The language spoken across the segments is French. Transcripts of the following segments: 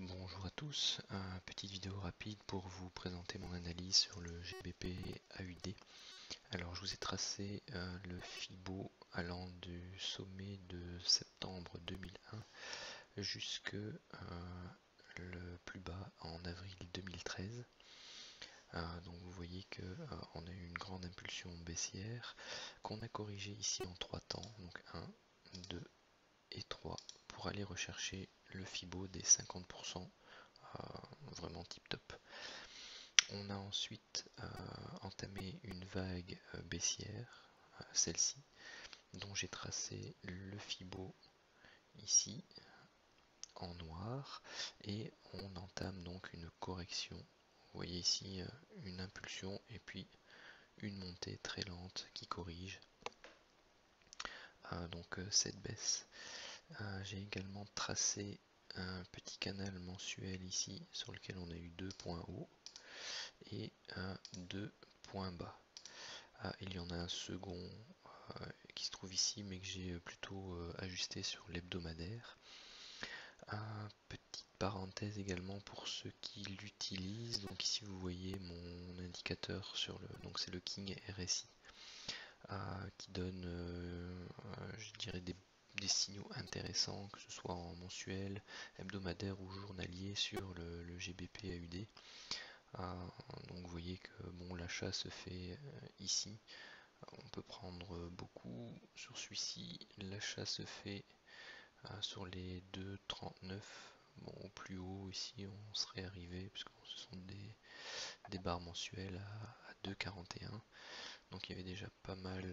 Bonjour à tous, petite vidéo rapide pour vous présenter mon analyse sur le GBP AUD. Alors je vous ai tracé le FIBO allant du sommet de septembre 2001 jusque le plus bas en avril 2013. Donc vous voyez que on a eu une grande impulsion baissière qu'on a corrigée ici en 3 temps, donc 1, 2 et 3 pour aller rechercher le FIBO des 50%. Vraiment tip top. On a ensuite entamé une vague baissière, celle-ci, dont j'ai tracé le FIBO ici en noir, et on entame donc une correction. Vous voyez ici une impulsion et puis une montée très lente qui corrige donc cette baisse. J'ai également tracé un petit canal mensuel ici sur lequel on a eu 2 points hauts et 2 points bas. Il y en a un second qui se trouve ici mais que j'ai plutôt ajusté sur l'hebdomadaire. Petite parenthèse également pour ceux qui l'utilisent, donc ici vous voyez mon indicateur sur le, donc c'est le King RSI qui donne je dirais des signaux intéressants, que ce soit en mensuel, hebdomadaire ou journalier sur le GBP AUD. Donc vous voyez que bon, l'achat se fait ici. On peut prendre beaucoup sur celui-ci. L'achat se fait sur les 2,39. Bon, au plus haut ici on serait arrivé, puisque ce sont des barres mensuelles à 2,41. Donc il y avait déjà pas mal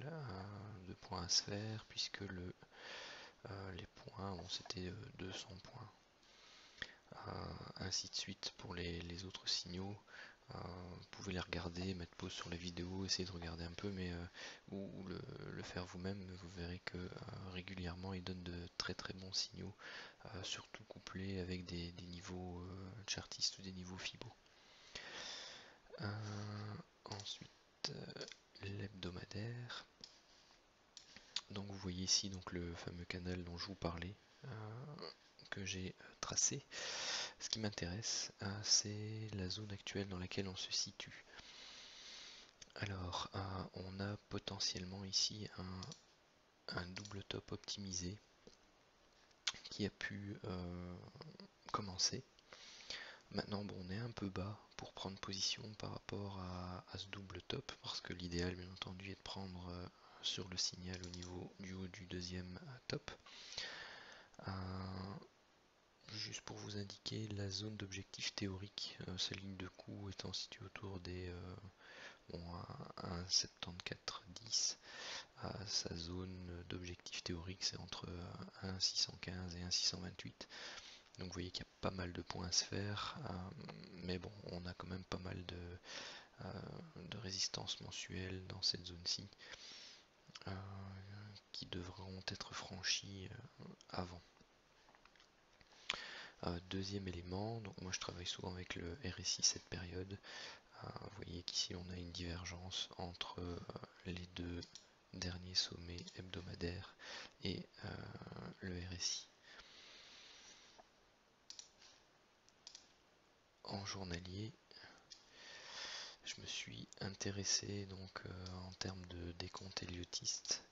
de points à se faire, puisque les points, bon, c'était 200 points. Ainsi de suite pour les autres signaux. Vous pouvez les regarder, mettre pause sur la vidéo, essayer de regarder un peu, mais ou le faire vous-même. Vous verrez que régulièrement il donne de très très bons signaux, surtout couplés avec des niveaux chartistes ou des niveaux FIBO. Ensuite l'hebdomadaire. Donc vous voyez ici donc le fameux canal dont je vous parlais, que j'ai tracé. Ce qui m'intéresse, c'est la zone actuelle dans laquelle on se situe. Alors, on a potentiellement ici un double top optimisé qui a pu commencer. Maintenant, bon, on est un peu bas pour prendre position par rapport à ce double top, parce que l'idéal, bien entendu, est de prendre sur le signal au niveau du haut du deuxième top. Juste pour vous indiquer la zone d'objectif théorique, sa ligne de coup étant située autour des 1,7410. Sa zone d'objectif théorique c'est entre 1,615 et 1,628. Donc vous voyez qu'il y a pas mal de points à se faire, mais bon, on a quand même pas mal de résistance mensuelle dans cette zone-ci qui devront être franchies avant. Deuxième élément, donc moi je travaille souvent avec le RSI cette période. Vous voyez qu'ici on a une divergence entre les deux derniers sommets hebdomadaires et le RSI. En journalier, je me suis intéressé donc en termes de décompte héliotiste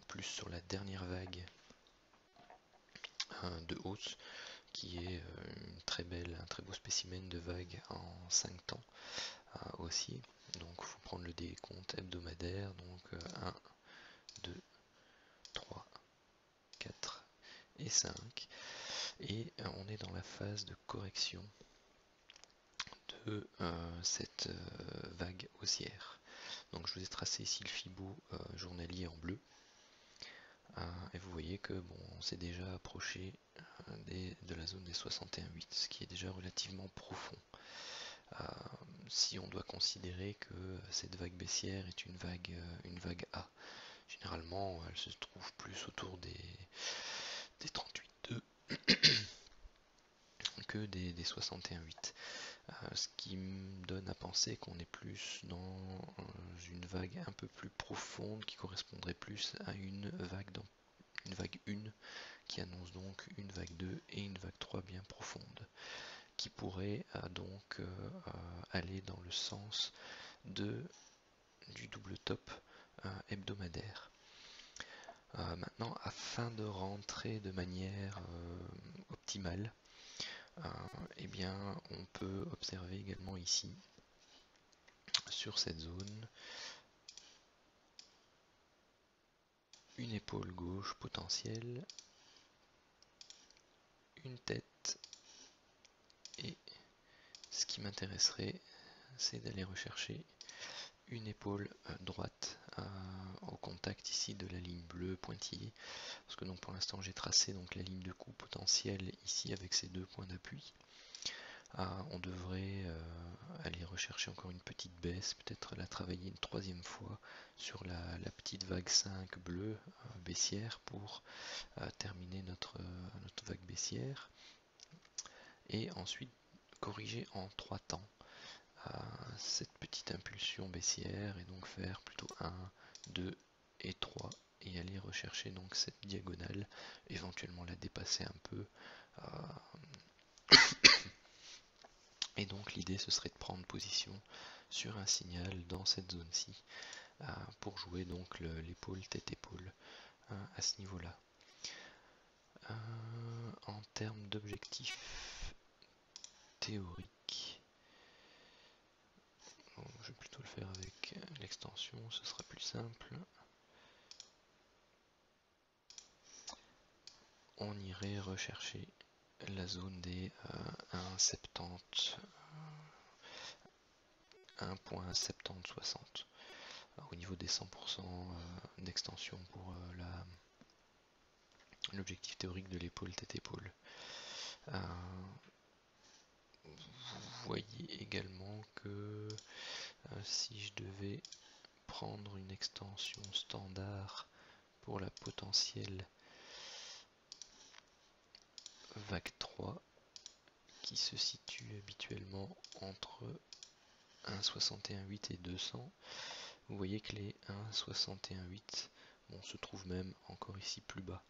plus sur la dernière vague de hausse, qui est un très beau spécimen de vague en 5 temps haussier. Donc il faut prendre le décompte hebdomadaire, donc 1, 2, 3, 4 et 5. Et on est dans la phase de correction de cette vague haussière. Donc je vous ai tracé ici le FIBO journalier en bleu. Et vous voyez que bon, on s'est déjà approché de la zone des 61,8, ce qui est déjà relativement profond. Si on doit considérer que cette vague baissière est une vague A, généralement elle se trouve plus autour des 38,2 que des 61,8. Ce qui me donne à penser qu'on est plus dans une vague un peu plus profonde qui correspondrait plus à une vague une vague 1 qui annonce donc une vague 2 et une vague 3 bien profonde, qui pourrait donc aller dans le sens du double top hebdomadaire. Maintenant, afin de rentrer de manière optimale, eh bien, on peut observer également ici, sur cette zone, une épaule gauche potentielle, une tête, et ce qui m'intéresserait, c'est d'aller rechercher une épaule droite au contact ici de la ligne bleue pointillée, parce que donc pour l'instant j'ai tracé donc la ligne de coup potentielle ici avec ces deux points d'appui. On devrait aller rechercher encore une petite baisse, peut-être la travailler une troisième fois sur la petite vague 5 bleue baissière pour terminer notre vague baissière, et ensuite corriger en 3 temps cette petite impulsion baissière et donc faire plutôt 1, 2 et 3 et aller rechercher donc cette diagonale, éventuellement la dépasser un peu. Et donc l'idée ce serait de prendre position sur un signal dans cette zone-ci pour jouer donc l'épaule tête-épaule à ce niveau-là. En termes d'objectifs théoriques, bon, je vais plutôt le faire avec l'extension, ce sera plus simple. On irait rechercher la zone des 1,70, 1.7060 au niveau des 100% d'extension pour l'objectif théorique de l'épaule tête-épaule. Vous voyez également que si je devais prendre une extension standard pour la potentielle vague 3 qui se situe habituellement entre 1,61,8 et 200, vous voyez que les 1,61,8 se trouvent même encore ici plus bas,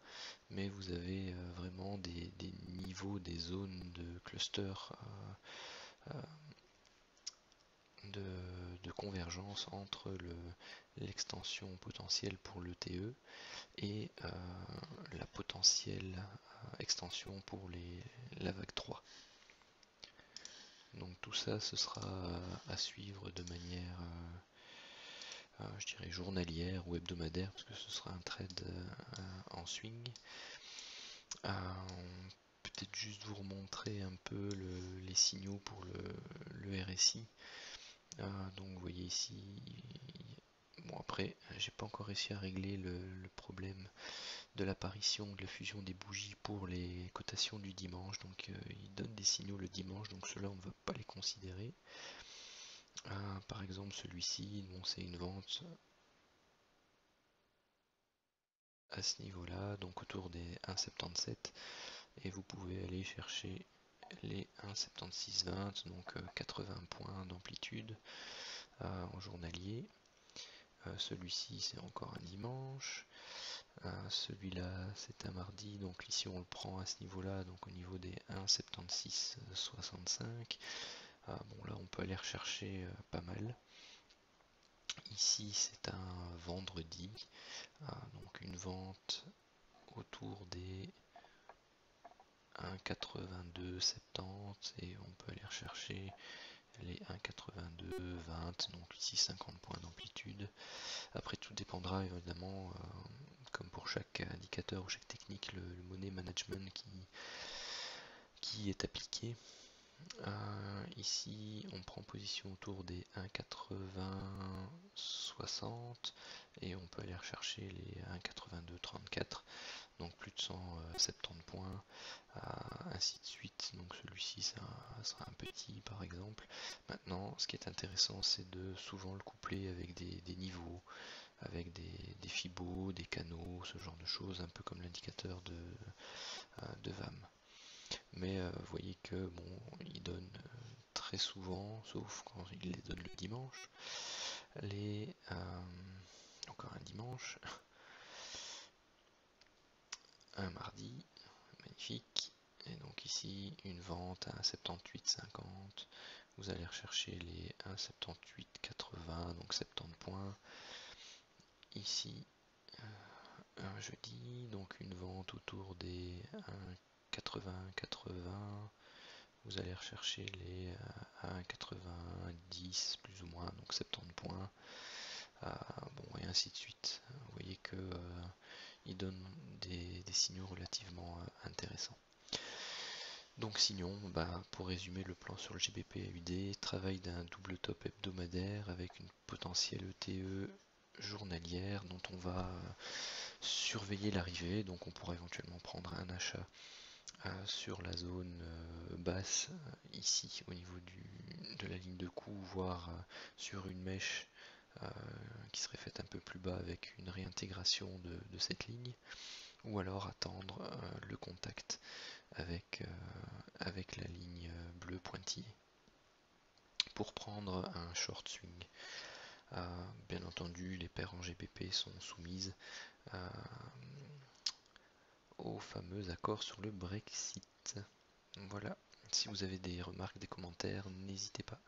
mais vous avez vraiment des niveaux, des zones de cluster de convergence entre l'extension potentielle pour le TE et la potentielle extension pour la vague 3. Donc tout ça, ce sera à suivre de manière, je dirais, journalière ou hebdomadaire, parce que ce sera un trade en swing. Peut-être juste vous remontrer un peu les signaux pour le RSI. Donc vous voyez ici, bon après, j'ai pas encore réussi à régler le problème de l'apparition de la fusion des bougies pour les cotations du dimanche, donc il donne des signaux le dimanche, donc ceux-là on ne va pas les considérer. Par exemple celui-ci, bon, c'est une vente à ce niveau-là, donc autour des 1,77, et vous pouvez aller chercher les 1,7620, donc 80 points d'amplitude en journalier. Celui-ci c'est encore un dimanche. Celui-là c'est un mardi, donc ici on le prend à ce niveau-là, donc au niveau des 1,7665. Bon là on peut aller rechercher pas mal. Ici c'est un vendredi, donc une vente autour des 1,8270 et on peut aller rechercher les 1,8220, donc ici 50 points d'amplitude. Après tout dépendra évidemment, comme pour chaque indicateur ou chaque technique, le money management qui est appliqué. Ici on prend position autour des 1,8060 et on peut aller rechercher les 1,8234, donc plus de 170 points, ainsi de suite. Donc celui-ci ça sera un petit par exemple. Maintenant ce qui est intéressant c'est de souvent le coupler avec des niveaux, avec des fibos, des canaux, ce genre de choses, un peu comme l'indicateur de VAM. Mais vous voyez que bon, il donne très souvent, sauf quand il les donne le dimanche, encore un dimanche, un mardi, magnifique. Et donc ici, une vente à 78,50. Vous allez rechercher les 1,78,80, donc 70 points. Ici, un jeudi, donc une vente autour des 1,80,80. Vous allez rechercher les 1,90 plus ou moins, donc 70 points. Bon, et ainsi de suite. Vous voyez que il donne des signaux relativement intéressants. Donc sinon, pour résumer le plan sur le GBP AUD, travail d'un double top hebdomadaire avec une potentielle ETE journalière dont on va surveiller l'arrivée. Donc on pourra éventuellement prendre un achat sur la zone basse ici au niveau de la ligne de coup, voire sur une mèche qui serait faite un peu plus bas avec une réintégration de cette ligne, ou alors attendre le contact avec la ligne bleue pointillée pour prendre un short swing. Bien entendu, les paires en GBP sont soumises au fameux accord sur le Brexit. Voilà, si vous avez des remarques, des commentaires, n'hésitez pas.